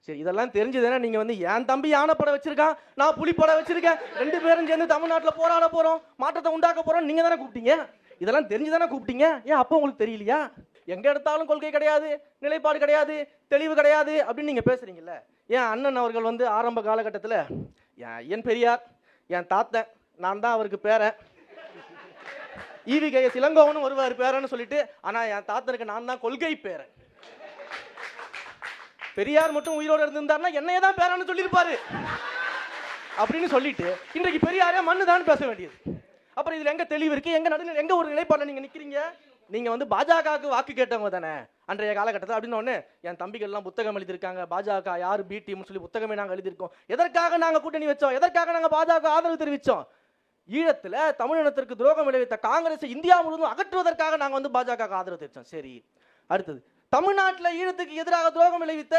சரி, இதெல்லாம் தெரிஞ்சுதானே நீங்க வந்து என் தம்பி யானை படம் வச்சிருக்கான், நான் புலி படம் வச்சிருக்கேன், 2 பேரும் சேர்ந்து தமிழ்நாட்டுல போராட போறோம், மாற்றத்தை உண்டாக்க போறோம், நீங்க தானே கூப்பிட்டீங்க. இதெல்லாம் தெரிஞ்சுதானே கூப்பிட்டீங்க. ஏன் அப்போ உங்களுக்கு தெரியலையா? எங்க எடுத்தாலும் கொள்கை கிடையாது, நிலைப்பாடு கிடையாது, தெளிவு கிடையாது அப்படின்னு நீங்க பேசுறீங்கல்ல. ஏன் அண்ணன் அவர்கள் வந்து ஆரம்ப காலகட்டத்தில் என் பெரியார், என் தாத்தன், நான் தான் அவருக்கு பேரன், ஈவி.கே.எஸ். இளங்கோவனும் வருவார் பேரன்னு சொல்லிட்டு, ஆனா என் தாத்தனுக்கு நான் தான் கொள்கை பேரன். பெரியார் மட்டும் உயிரோடு இருந்திருந்தாருன்னா என்னையே தான் பேரான்னு சொல்லியிருப்பாரு அப்படின்னு சொல்லிட்டு இன்றைக்கு பெரியாரே மண்ணு தான் பேச வேண்டியது. அப்புறம் இதுல எங்க தெளிவு இருக்கு? எங்க நடுநிலை, எங்க ஒரு நிலைப்பாடுல நீங்க நிக்கிறீங்க? நீங்க வந்து பாஜகவுக்கு வாக்கு கேட்டவங்க தானே அன்றைய காலகட்டத்தில். அப்படின்னு ஒன்று என் தம்பிகள் எல்லாம் புத்தகம் எழுதியிருக்காங்க, பாஜக யாரு பி டீம்னு சொல்லி புத்தகமே நாங்கள் எழுதியிருக்கோம். எதற்காக நாங்க கூட்டணி வச்சோம்? எதற்காக நாங்க பாஜக ஆதரவு தெரிவிச்சோம்? ஈழத்துல தமிழினத்திற்கு துரோகம் விளைவித்த காங்கிரஸ் இந்தியா முழுவதும் அகற்றுவதற்காக நாங்க வந்து பாஜக ஆதரவு தெரிவிச்சோம். சரி, அடுத்தது தமிழ்நாட்டில் ஈழத்துக்கு எதிராக துரோகம் விளைவித்த